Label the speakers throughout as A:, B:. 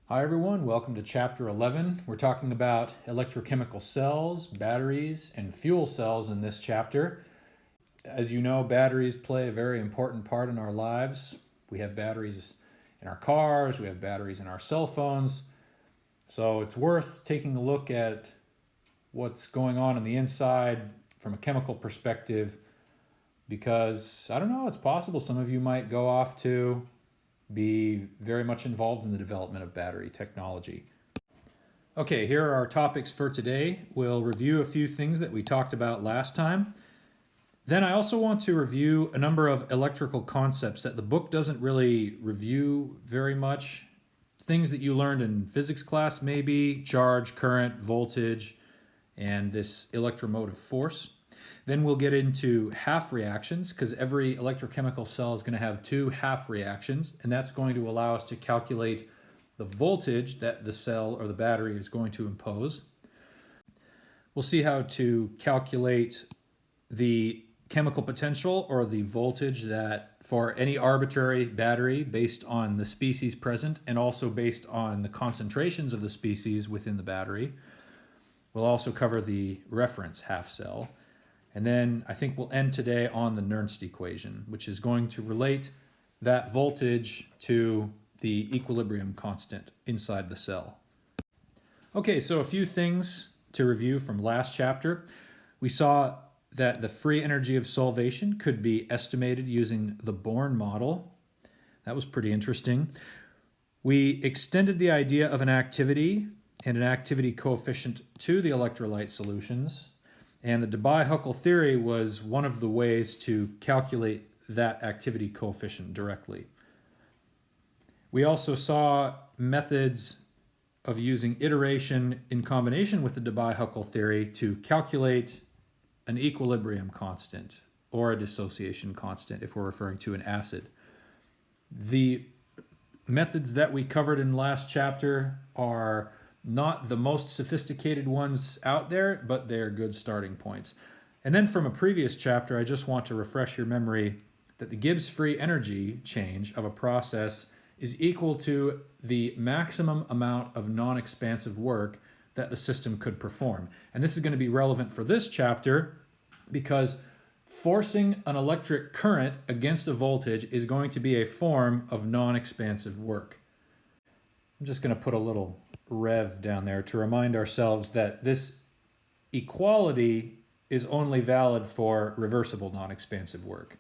A: Hi everyone, welcome to chapter 11. We're talking about electrochemical cells, batteries, and fuel cells in this chapter. As you know, batteries play a very important part in our lives. We have batteries in our cars, we have batteries in our cell phones. So it's worth taking a look at what's going on the inside from a chemical perspective because, I don't know, it's possible some of you might go off to be very much involved in the development of battery technology. Okay, here are our topics for today. We'll review a few things that we talked about last time. Then I also want to review a number of electrical concepts that the book doesn't really review very much. Things that you learned in physics class maybe, charge, current, voltage, and this electromotive force. Then we'll get into half reactions because every electrochemical cell is going to have two half reactions, and that's going to allow us to calculate the voltage that the cell or the battery is going to impose. We'll see how to calculate the chemical potential or the voltage that for any arbitrary battery based on the species present and also based on the concentrations of the species within the battery. We'll also cover the reference half cell. And then I think we'll end today on the Nernst equation, which is going to relate that voltage to the equilibrium constant inside the cell. Okay, so a few things to review from last chapter. We saw that the free energy of solvation could be estimated using the Born model. That was pretty interesting. We extended the idea of an activity and an activity coefficient to the electrolyte solutions. And the Debye-Huckel theory was one of the ways to calculate that activity coefficient directly. We also saw methods of using iteration in combination with the Debye-Huckel theory to calculate an equilibrium constant or a dissociation constant if we're referring to an acid. The methods that we covered in last chapter are not the most sophisticated ones out there, but they're good starting points. And then from a previous chapter, I just want to refresh your memory that the Gibbs free energy change of a process is equal to the maximum amount of non-expansive work that the system could perform. And this is going to be relevant for this chapter because forcing an electric current against a voltage is going to be a form of non-expansive work. I'm just going to put a little rev down there to remind ourselves that this equality is only valid for reversible non-expansive work.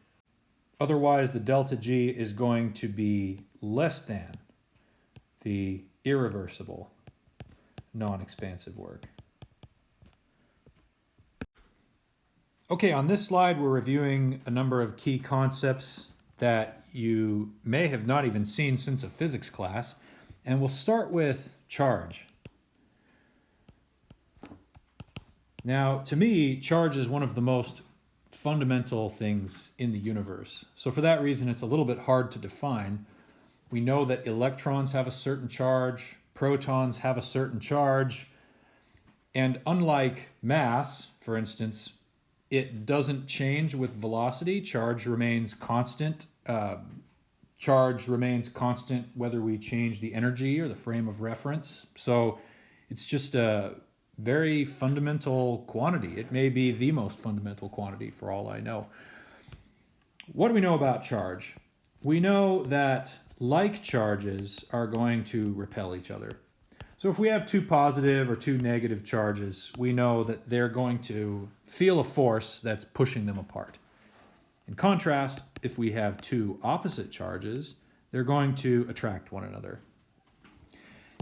A: Otherwise, the delta G is going to be less than the irreversible non-expansive work. Okay, on this slide, we're reviewing a number of key concepts that you may have not even seen since a physics class. And we'll start with charge. Now, to me, charge is one of the most fundamental things in the universe. So for that reason, it's a little bit hard to define. We know that electrons have a certain charge, protons have a certain charge, and unlike mass, for instance, it doesn't change with velocity. Charge remains constant. Charge remains constant whether we change the energy or the frame of reference. So it's just a very fundamental quantity. It may be the most fundamental quantity for all I know. What do we know about charge? We know that like charges are going to repel each other. So if we have two positive or two negative charges, we know that they're going to feel a force that's pushing them apart. In contrast, if we have two opposite charges, they're going to attract one another.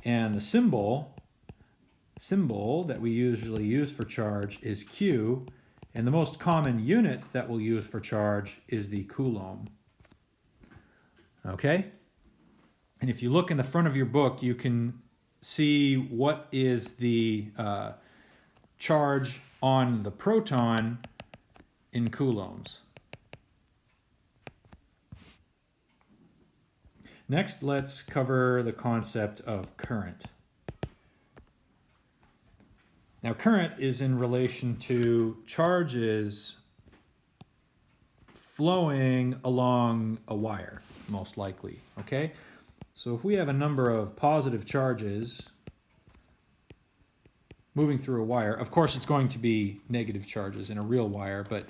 A: And the symbol that we usually use for charge is Q, and the most common unit that we'll use for charge is the coulomb. Okay? And if you look in the front of your book, you can see what is the charge on the proton in coulombs. Next, let's cover the concept of current. Now, current is in relation to charges flowing along a wire, most likely, okay? So if we have a number of positive charges moving through a wire, of course it's going to be negative charges in a real wire, but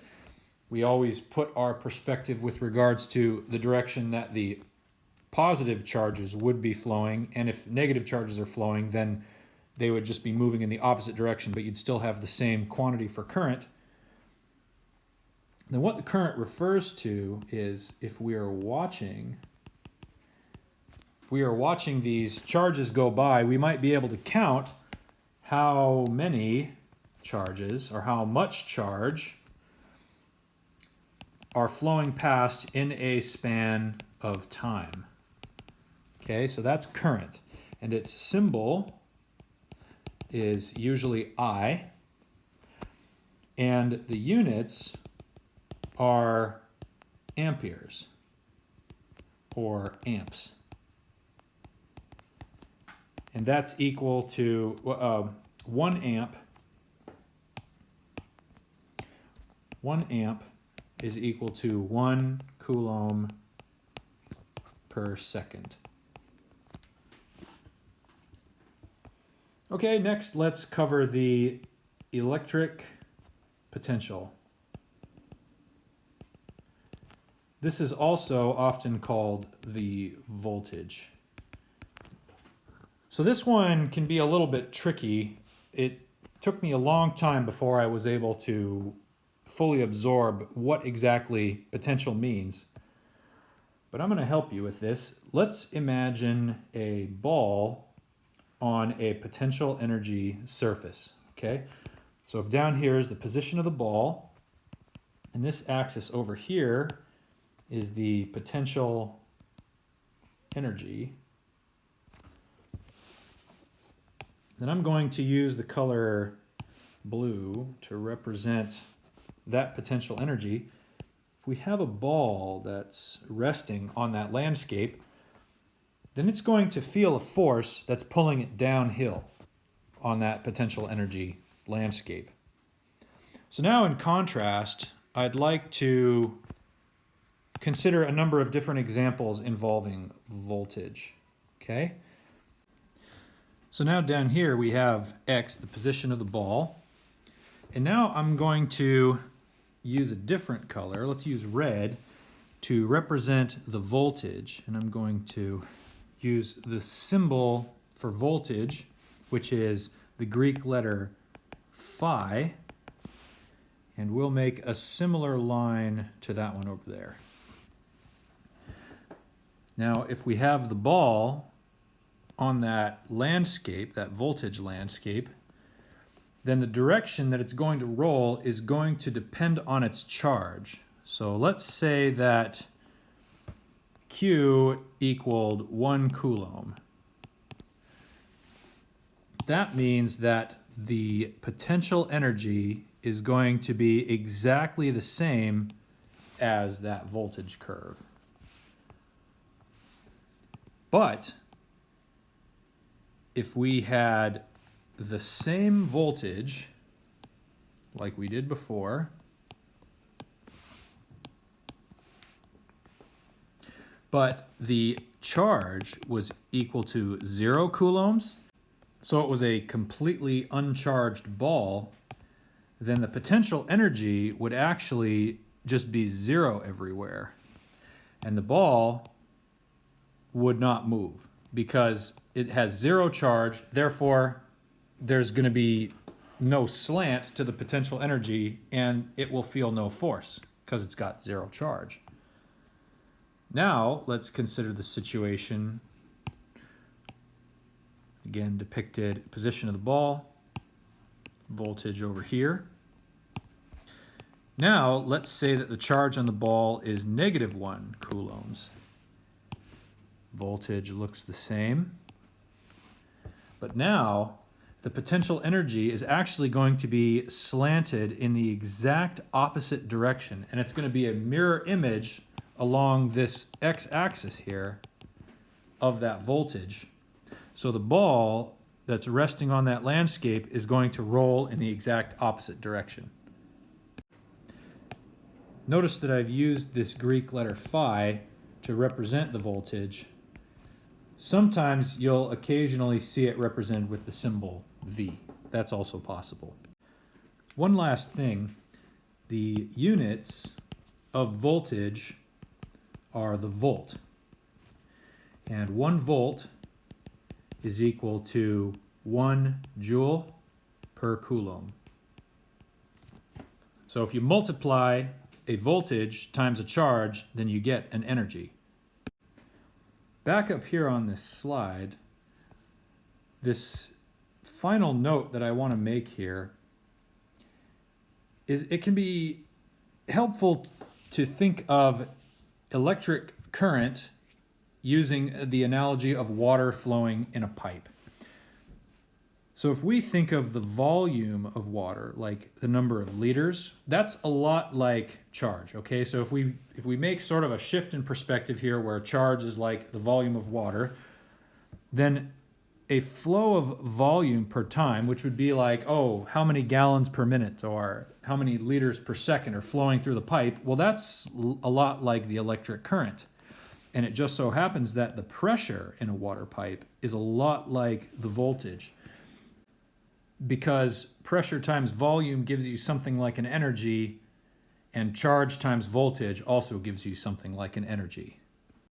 A: we always put our perspective with regards to the direction that the positive charges would be flowing, and if negative charges are flowing, then they would just be moving in the opposite direction, but you'd still have the same quantity for current. Then what the current refers to is if we are watching these charges go by, we might be able to count how many charges or how much charge are flowing past in a span of time. Okay, so that's current, and its symbol is usually I, and the units are amperes or amps. And that's equal to 1 amp. 1 amp is equal to 1 coulomb per second. Okay, next let's cover the electric potential. This is also often called the voltage. So this one can be a little bit tricky. It took me a long time before I was able to fully absorb what exactly potential means. But I'm going to help you with this. Let's imagine a ball on a potential energy surface, okay? So if down here is the position of the ball, and this axis over here is the potential energy, then I'm going to use the color blue to represent that potential energy. If we have a ball that's resting on that landscape, then it's going to feel a force that's pulling it downhill on that potential energy landscape. So now in contrast, I'd like to consider a number of different examples involving voltage, okay? So now down here we have X, the position of the ball. And now I'm going to use a different color. Let's use red to represent the voltage. And I'm going to use the symbol for voltage, which is the Greek letter phi. And we'll make a similar line to that one over there. Now, if we have the ball on that landscape, that voltage landscape, then the direction that it's going to roll is going to depend on its charge. So let's say that Q equaled 1 coulomb. That means that the potential energy is going to be exactly the same as that voltage curve. But if we had the same voltage like we did before, but the charge was equal to 0 coulombs, so it was a completely uncharged ball, then the potential energy would actually just be 0 everywhere. And the ball would not move because it has 0 charge, therefore there's going to be no slant to the potential energy and it will feel no force because it's got 0 charge. Now let's consider the situation, again depicted position of the ball, voltage over here. Now let's say that the charge on the ball is -1 coulombs. Voltage looks the same. But now the potential energy is actually going to be slanted in the exact opposite direction, and it's going to be a mirror image along this x-axis here of that voltage. So the ball that's resting on that landscape is going to roll in the exact opposite direction. Notice that I've used this Greek letter phi to represent the voltage, Sometimes you'll occasionally see it represented with the symbol V. That's also possible. One last thing, the units of voltage are the volt. And 1 volt is equal to 1 joule per coulomb. So if you multiply a voltage times a charge, then you get an energy. Back up here on this slide, this final note that I want to make here is it can be helpful to think of electric current using the analogy of water flowing in a pipe. So if we think of the volume of water, like the number of liters, that's a lot like charge, okay? So if we make sort of a shift in perspective here where charge is like the volume of water, then a flow of volume per time, which would be like, oh, how many gallons per minute or how many liters per second are flowing through the pipe, well, that's a lot like the electric current. And it just so happens that the pressure in a water pipe is a lot like the voltage, because pressure times volume gives you something like an energy, and charge times voltage also gives you something like an energy.